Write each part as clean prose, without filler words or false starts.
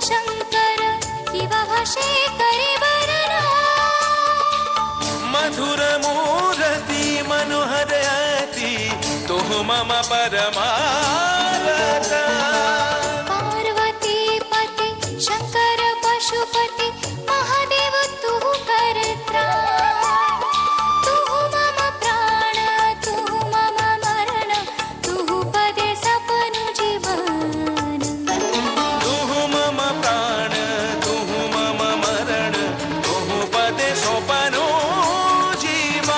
शंकर किवा भाषे करे वर्णना मधुर मूर्ति मनोहर अति तुह मम परमारता पार्वती पति शंकर पशुपति महादेव तू करत्रा तू मम प्राण तू मम मरण तू पदे सपनु जीवन तुह मम प्राण तुह मम मरण तुह पदे सोपनो जीवन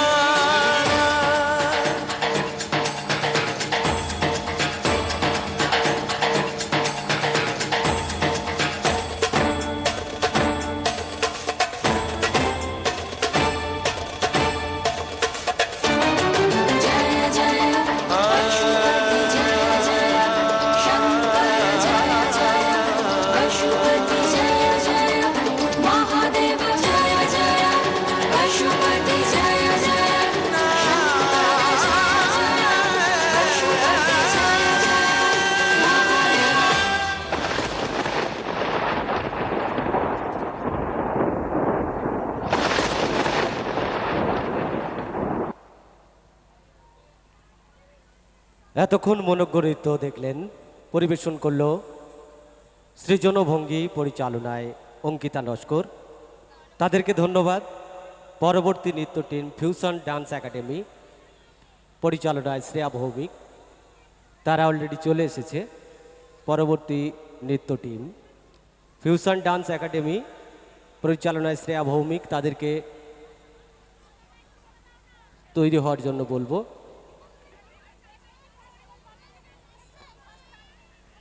जय जय पशुपति जय जय शंकर जय जय पशुपति जय जय महादेव जय जय पशुपति जय जय शंकर जय जय पशुपति जय जय महादेव এতক্ষণ মনোজ্ঞ নৃত্য দেখলেন, পরিবেশন করল সৃজনভঙ্গি পরিচালনায় অঙ্কিতা নস্কর। তাদেরকে ধন্যবাদ। পরবর্তী নৃত্য টিম ফিউশন ডান্স একাডেমি পরিচালনায় শ্রেয়া ভৌমিক, তারা অলরেডি চলে এসেছে। পরবর্তী নৃত্য টিম ফিউশন ডান্স একাডেমি পরিচালনায় শ্রেয়া ভৌমিক, তাদেরকে তৈরি হওয়ার জন্য বলবো।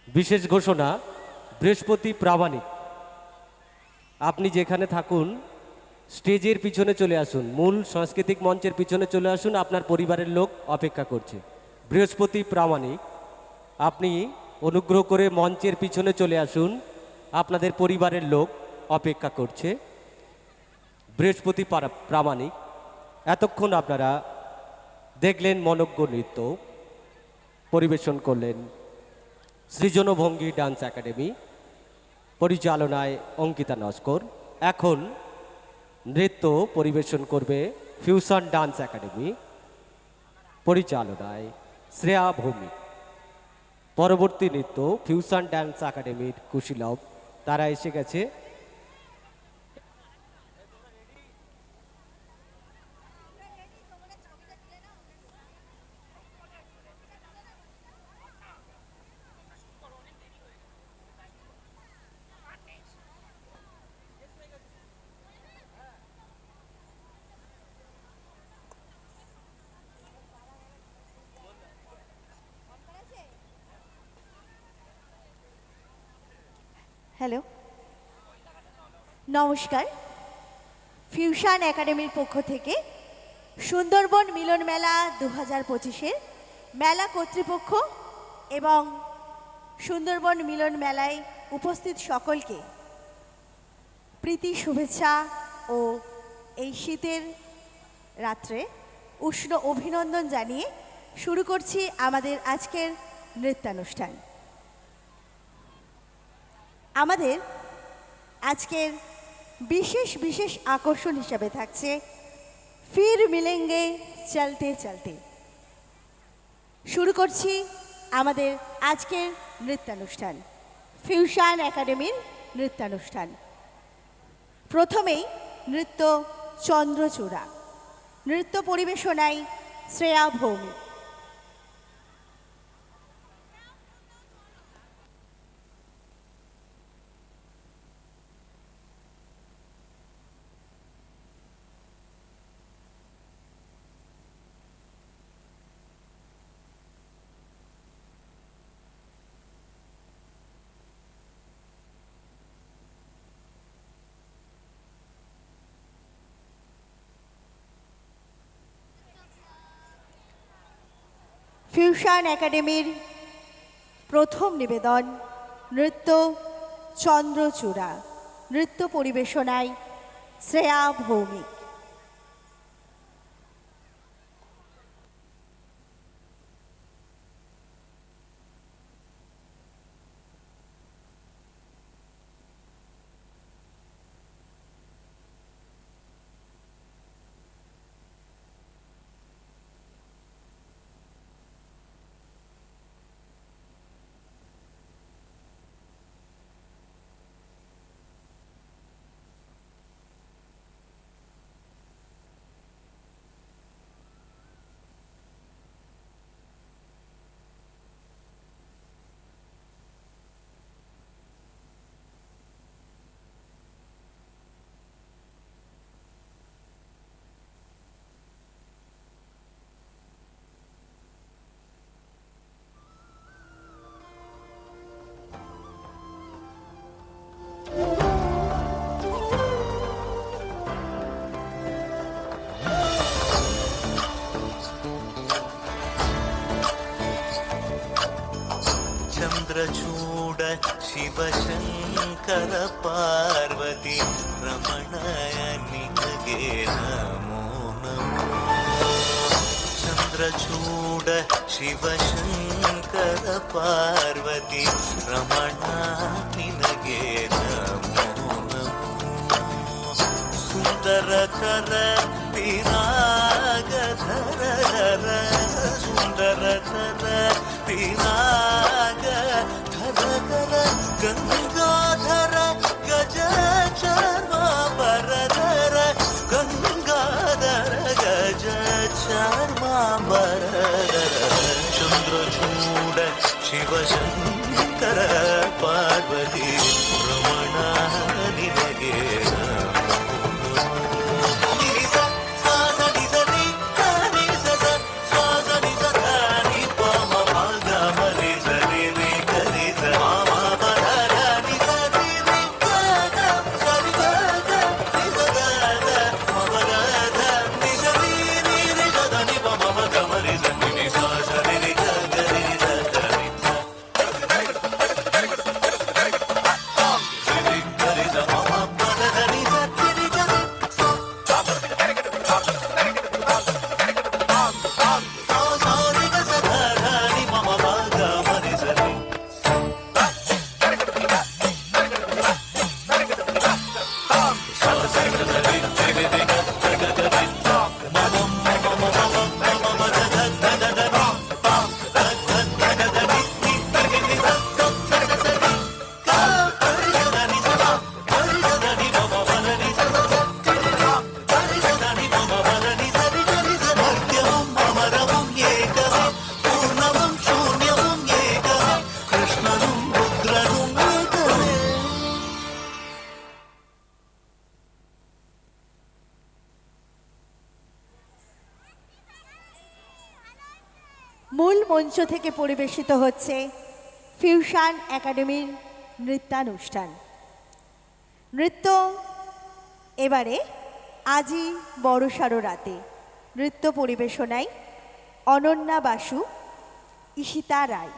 বিশেষ ঘোষণা, বৃহস্পতি প্রামাণিক, আপনি যেখানে থাকুন স্টেজের পিছনে চলে আসুন, মূল সাংস্কৃতিক মঞ্চের পিছনে চলে আসুন, আপনার পরিবারের লোক অপেক্ষা করছে। বৃহস্পতি প্রামাণিক, আপনি অনুগ্রহ করে মঞ্চের পিছনে চলে আসুন, আপনাদের পরিবারের লোক অপেক্ষা করছে। বৃহস্পতি প্রামাণিক। এতক্ষণ আপনারা দেখলেন মনোজ্ঞ নৃত্য, পরিবেশন করলেন সৃজনভঙ্গি ডান্স একাডেমি পরিচালনায় অঙ্কিতা নস্কর। এখন নৃত্য পরিবেশন করবে ফিউশন ডান্স একাডেমি পরিচালনায় শ্রেয়া ভৌমিক। পরবর্তী নৃত্য ফিউশন ডান্স একাডেমির কুশীলভ, তারা এসে গেছে। হ্যালো, নমস্কার। ফিউশন একাডেমির পক্ষ থেকে সুন্দরবন মিলন মেলা 2025-এর মেলা কর্তৃপক্ষ এবং সুন্দরবন মিলন মেলায় উপস্থিত সকলকে প্রীতি শুভেচ্ছা ও এই শীতের রাত্রে উষ্ণ অভিনন্দন জানিয়ে শুরু করছি আমাদের আজকের নৃত্যানুষ্ঠান। আমাদের আজকের বিশেষ বিশেষ আকর্ষণ হিসাবে থাকছে ফির মিলেঙ্গে চলতে চলতে। শুরু করছি আমাদের আজকের নৃত্যানুষ্ঠান, ফিউশন একাডেমির নৃত্যানুষ্ঠান। প্রথমেই নৃত্য চন্দ্রচূড়া, নৃত্য পরিবেশনায় শ্রেয়া ভৌমিক। ফিউশন একাডেমির প্রথম নিবেদন নৃত্য চন্দ্রচূড়া, নৃত্য পরিবেশনায় শ্রেয়া ভৌমিক। ಶಿವಶಂಕರ ಪಾರ್ವತಿ ರಮಣಯ ನಿನಗೆ ನಮೋ ನಮೋ ಚಂದ್ರಚೂಡ ಶಿವಶಂಕರ ಪಾರ್ವತಿ ರಮಣ ನಿನಗೆ ನಮೋ ನಮೋ ಸುಂದರಕರ ಪಿರಾಗಧರ ಸುಂದರಕರ ಪಿರಾಗ ಧರ ಗಂಗಾಧರ ಗಜ ಚರ್ಮಾಂಬರಧರ ಗಂಗಾಧರ ಗಜ ಚರ್ಮಾಂಬರಧರ ಚಂದ್ರಚೂಡ ಶಿವಶಂಕರ ಪಾರ್ವತಿ ರಮಣ ನಿನಗೆ মূল মঞ্চ থেকে পরিবেশিত হচ্ছে ফিউশন একাডেমির নৃত্যানুষ্ঠান। নৃত্য এবারে আজি বড়সড় রাতে নৃত্য পরিবেশনায় অনন্যা বাসু, ঈশিতা রায়।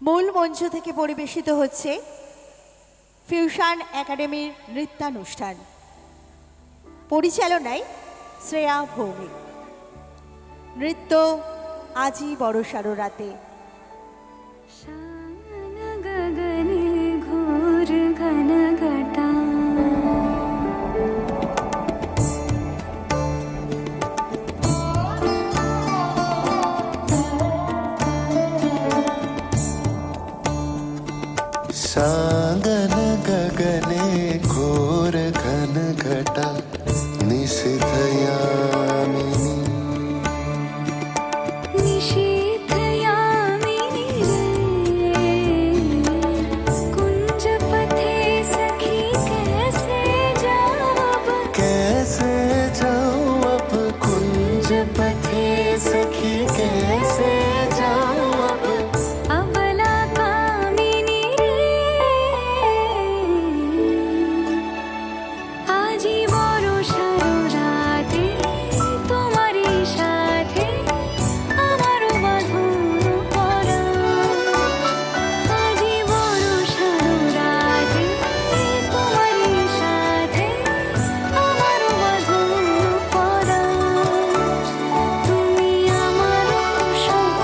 মূল মঞ্চ থেকে পরিবেশিত হচ্ছে ফিউশন একাডেমির নৃত্যানুষ্ঠান, পরিচালনায় শ্রেয়া ভৌমিক। নৃত্য আজি বড়সড় রাতে। গগনে ঘোর ঘন ঘটা सागन गगने घोर घन घटा निशिथयामिनी निशीथयामिनी रे कुंज पथे सखी कैसे जाऊं अब कुंज पथे सखी कैसे जाऊं अब अबला कामिनी रे আজি বড় সররাতে তোমারই সাথে আমারও বাঁধন পরা আজি বড় সররাতে তোমারই সাথে আমারও বাঁধন পরা তুমি আমারও সব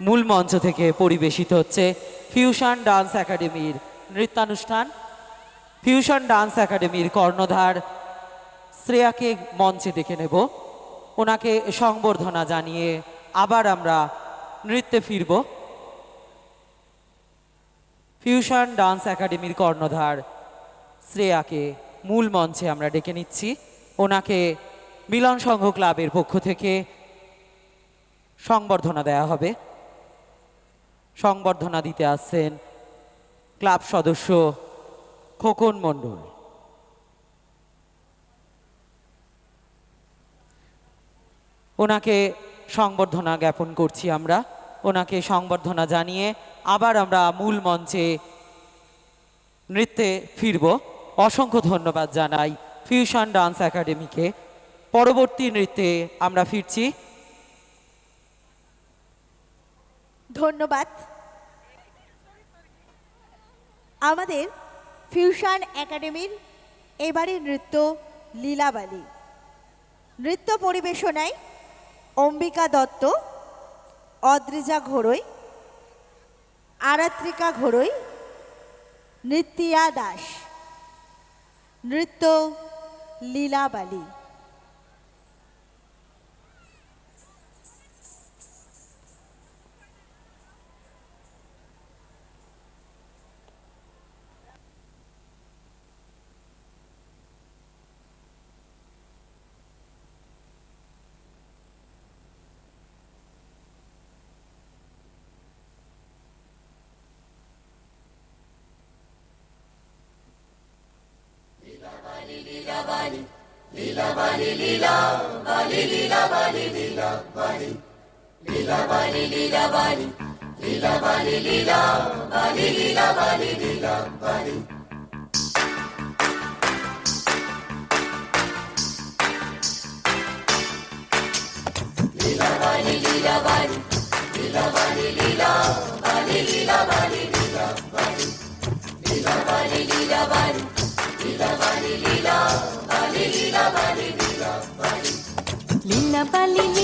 মূল মঞ্চ থেকে পরিবেশিত হচ্ছে ফিউশন ডান্স একাডেমির নৃত্যানুষ্ঠান। ফিউশন ডান্স একাডেমির কর্ণধার শ্রেয়াকে মঞ্চে ডেকে নেব। ওনাকে সংবর্ধনা জানিয়ে আবার আমরা নৃত্যে ফিরব। ফিউশন ডান্স একাডেমির কর্ণধার শ্রেয়াকে মূল মঞ্চে আমরা ডেকে নিচ্ছি। ওনাকে মিলন সংঘ ক্লাবের পক্ষ থেকে সংবর্ধনা দেওয়া হবে। সংবর্ধনা দিতে আসছেন ক্লাব সদস্য খোকন মণ্ডল। ওনাকে সংবর্ধনা জ্ঞাপন করছি আমরা। ওনাকে সংবর্ধনা জানিয়ে আবার আমরা মূল মঞ্চে নৃত্যে ফিরব। অসংখ্য ধন্যবাদ জানাই ফিউশন ডান্স একাডেমিকে। পরবর্তী নৃত্যে আমরা ফিরছি। ধন্যবাদ। আমাদের ফিউশন একাডেমির এবারের নৃত্য লীলাবালি। নৃত্য পরিবেশনায় অম্বিকা দত্ত, অদ্রিজা ঘোড়ই, আরাত্রিকা ঘোড়ই, নৃত্যা দাস। নৃত্য লীলাবালি। লীলা বালি